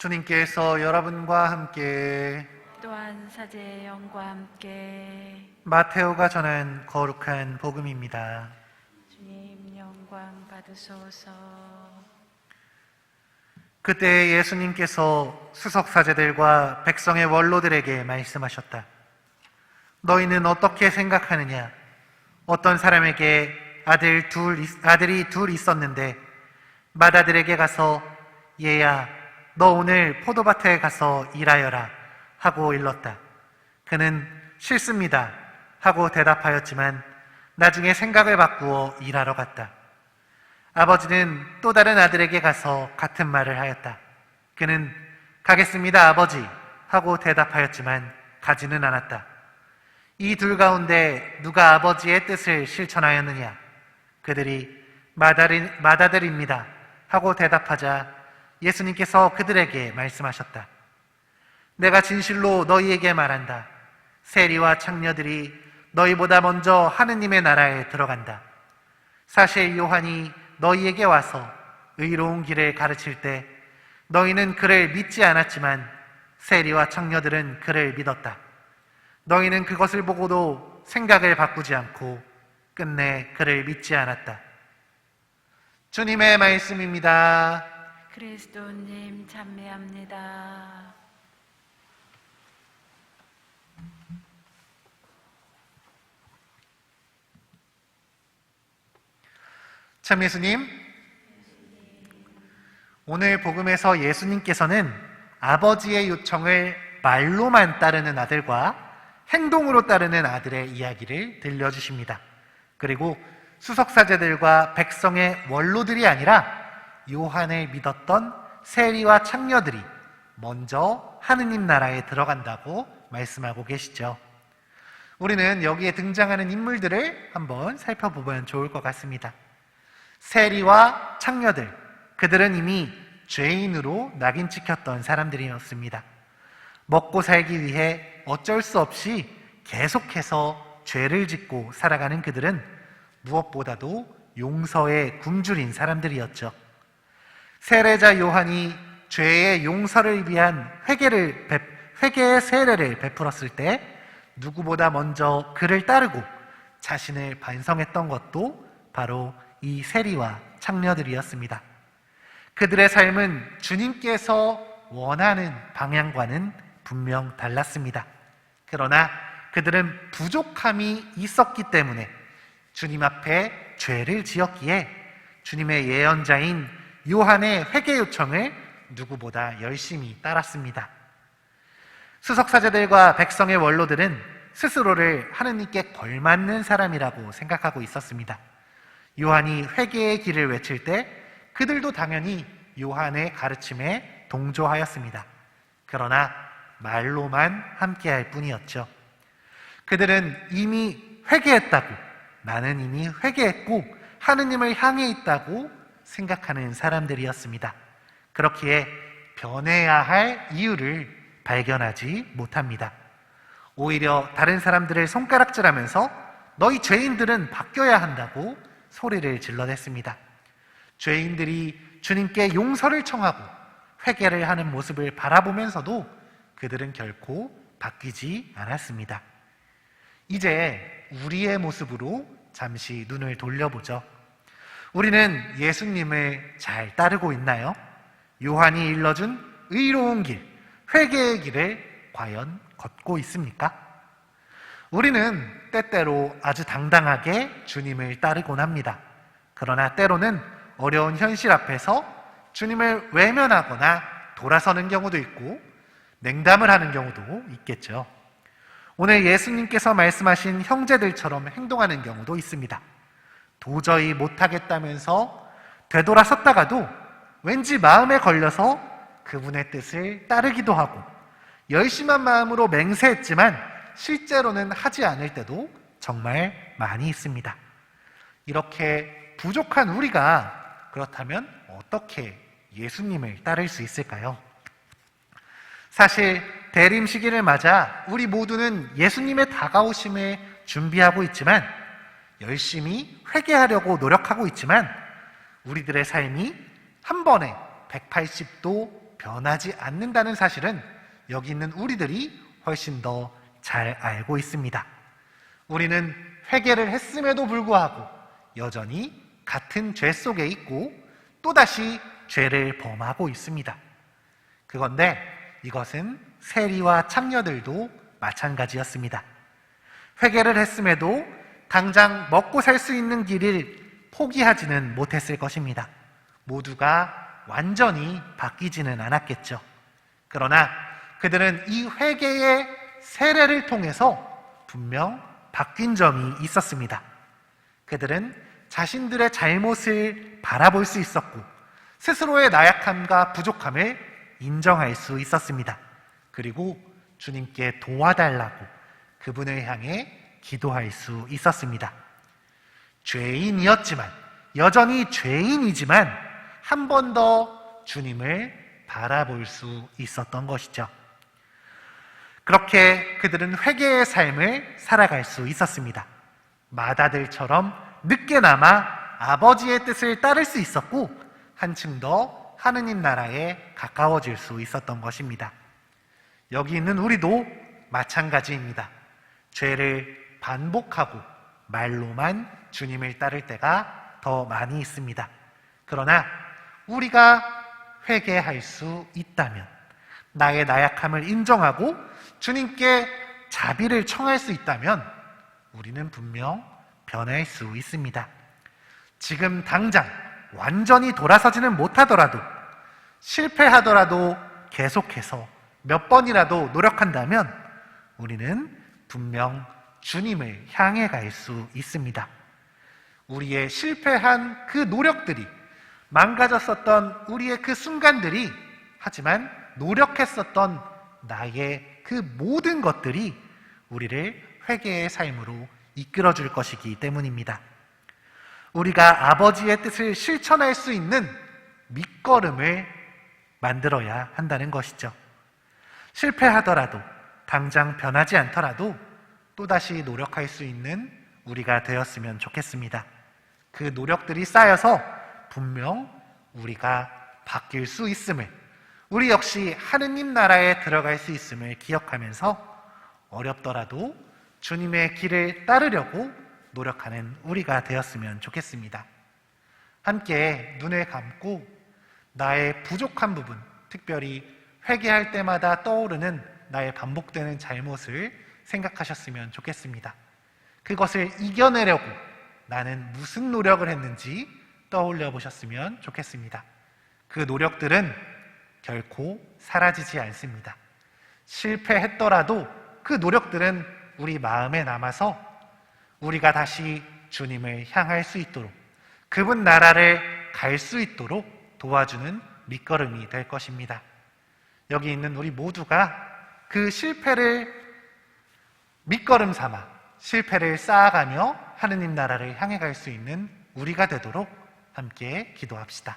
주님께서 여러분과 함께 또한 사제의 영과 함께 마테오가 전한 거룩한 복음입니다. 주님 영광 받으소서. 그때 예수님께서 수석사제들과 백성의 원로들에게 말씀하셨다. 너희는 어떻게 생각하느냐? 어떤 사람에게 아들이 둘 있었는데 맏아들에게 가서 얘야 너 오늘 포도밭에 가서 일하여라 하고 일렀다. 그는 싫습니다 하고 대답하였지만 나중에 생각을 바꾸어 일하러 갔다. 아버지는 또 다른 아들에게 가서 같은 말을 하였다. 그는 가겠습니다 아버지 하고 대답하였지만 가지는 않았다. 이 둘 가운데 누가 아버지의 뜻을 실천하였느냐? 그들이 맏아들입니다 하고 대답하자 예수님께서 그들에게 말씀하셨다. 내가 진실로 너희에게 말한다. 세리와 창녀들이 너희보다 먼저 하느님의 나라에 들어간다. 사실 요한이 너희에게 와서 의로운 길을 가르칠 때 너희는 그를 믿지 않았지만 세리와 창녀들은 그를 믿었다. 너희는 그것을 보고도 생각을 바꾸지 않고 끝내 그를 믿지 않았다. 주님의 말씀입니다. 그리스도님 찬미합니다. 참 예수님, 오늘 복음에서 예수님께서는 아버지의 요청을 말로만 따르는 아들과 행동으로 따르는 아들의 이야기를 들려주십니다. 그리고 수석사제들과 백성의 원로들이 아니라 요한을 믿었던 세리와 창녀들이 먼저 하느님 나라에 들어간다고 말씀하고 계시죠. 우리는 여기에 등장하는 인물들을 한번 살펴보면 좋을 것 같습니다. 세리와 창녀들, 그들은 이미 죄인으로 낙인 찍혔던 사람들이었습니다. 먹고 살기 위해 어쩔 수 없이 계속해서 죄를 짓고 살아가는 그들은 무엇보다도 용서에 굶주린 사람들이었죠. 세례자 요한이 죄의 용서를 위한 회개의 세례를 베풀었을 때 누구보다 먼저 그를 따르고 자신을 반성했던 것도 바로 이 세리와 창녀들이었습니다. 그들의 삶은 주님께서 원하는 방향과는 분명 달랐습니다. 그러나 그들은 부족함이 있었기 때문에 주님 앞에 죄를 지었기에 주님의 예언자인 요한의 회개 요청을 누구보다 열심히 따랐습니다. 수석사제들과 백성의 원로들은 스스로를 하느님께 걸맞는 사람이라고 생각하고 있었습니다. 요한이 회개의 길을 외칠 때 그들도 당연히 요한의 가르침에 동조하였습니다. 그러나 말로만 함께할 뿐이었죠. 그들은 이미 회개했다고, 나는 이미 회개했고 하느님을 향해 있다고 생각하는 사람들이었습니다. 그렇기에 변해야 할 이유를 발견하지 못합니다. 오히려 다른 사람들을 손가락질하면서 너희 죄인들은 바뀌어야 한다고 소리를 질러댔습니다. 죄인들이 주님께 용서를 청하고 회개를 하는 모습을 바라보면서도 그들은 결코 바뀌지 않았습니다. 이제 우리의 모습으로 잠시 눈을 돌려보죠. 우리는 예수님을 잘 따르고 있나요? 요한이 일러준 의로운 길, 회개의 길을 과연 걷고 있습니까? 우리는 때때로 아주 당당하게 주님을 따르곤 합니다. 그러나 때로는 어려운 현실 앞에서 주님을 외면하거나 돌아서는 경우도 있고 냉담을 하는 경우도 있겠죠. 오늘 예수님께서 말씀하신 형제들처럼 행동하는 경우도 있습니다. 도저히 못하겠다면서 되돌아섰다가도 왠지 마음에 걸려서 그분의 뜻을 따르기도 하고 열심한 마음으로 맹세했지만 실제로는 하지 않을 때도 정말 많이 있습니다. 이렇게 부족한 우리가 그렇다면 어떻게 예수님을 따를 수 있을까요? 사실 대림 시기를 맞아 우리 모두는 예수님의 다가오심을 준비하고 있지만 열심히 회개하려고 노력하고 있지만 우리들의 삶이 한 번에 180도 변하지 않는다는 사실은 여기 있는 우리들이 훨씬 더 잘 알고 있습니다. 우리는 회개를 했음에도 불구하고 여전히 같은 죄 속에 있고 또다시 죄를 범하고 있습니다. 그런데 이것은 세리와 창녀들도 마찬가지였습니다. 회개를 했음에도 당장 먹고 살 수 있는 길을 포기하지는 못했을 것입니다. 모두가 완전히 바뀌지는 않았겠죠. 그러나 그들은 이 회개의 세례를 통해서 분명 바뀐 점이 있었습니다. 그들은 자신들의 잘못을 바라볼 수 있었고 스스로의 나약함과 부족함을 인정할 수 있었습니다. 그리고 주님께 도와달라고 그분을 향해 기도할 수 있었습니다. 죄인이었지만, 여전히 죄인이지만 한 번 더 주님을 바라볼 수 있었던 것이죠. 그렇게 그들은 회개의 삶을 살아갈 수 있었습니다. 마다들처럼 늦게나마 아버지의 뜻을 따를 수 있었고 한층 더 하느님 나라에 가까워질 수 있었던 것입니다. 여기 있는 우리도 마찬가지입니다. 죄를 반복하고 말로만 주님을 따를 때가 더 많이 있습니다. 그러나 우리가 회개할 수 있다면, 나의 나약함을 인정하고 주님께 자비를 청할 수 있다면 우리는 분명 변할 수 있습니다. 지금 당장 완전히 돌아서지는 못하더라도, 실패하더라도 계속해서 몇 번이라도 노력한다면 우리는 분명 주님을 향해 갈 수 있습니다. 우리의 실패한 그 노력들이, 망가졌었던 우리의 그 순간들이, 하지만 노력했었던 나의 그 모든 것들이 우리를 회개의 삶으로 이끌어줄 것이기 때문입니다. 우리가 아버지의 뜻을 실천할 수 있는 밑거름을 만들어야 한다는 것이죠. 실패하더라도, 당장 변하지 않더라도 또다시 노력할 수 있는 우리가 되었으면 좋겠습니다. 그 노력들이 쌓여서 분명 우리가 바뀔 수 있음을, 우리 역시 하느님 나라에 들어갈 수 있음을 기억하면서 어렵더라도 주님의 길을 따르려고 노력하는 우리가 되었으면 좋겠습니다. 함께 눈을 감고 나의 부족한 부분, 특별히 회개할 때마다 떠오르는 나의 반복되는 잘못을 생각하셨으면 좋겠습니다. 그것을 이겨내려고 나는 무슨 노력을 했는지 떠올려 보셨으면 좋겠습니다. 그 노력들은 결코 사라지지 않습니다. 실패했더라도 그 노력들은 우리 마음에 남아서 우리가 다시 주님을 향할 수 있도록, 그분 나라를 갈 수 있도록 도와주는 밑거름이 될 것입니다. 여기 있는 우리 모두가 그 실패를 밑거름 삼아 실패를 쌓아가며 하느님 나라를 향해 갈 수 있는 우리가 되도록 함께 기도합시다.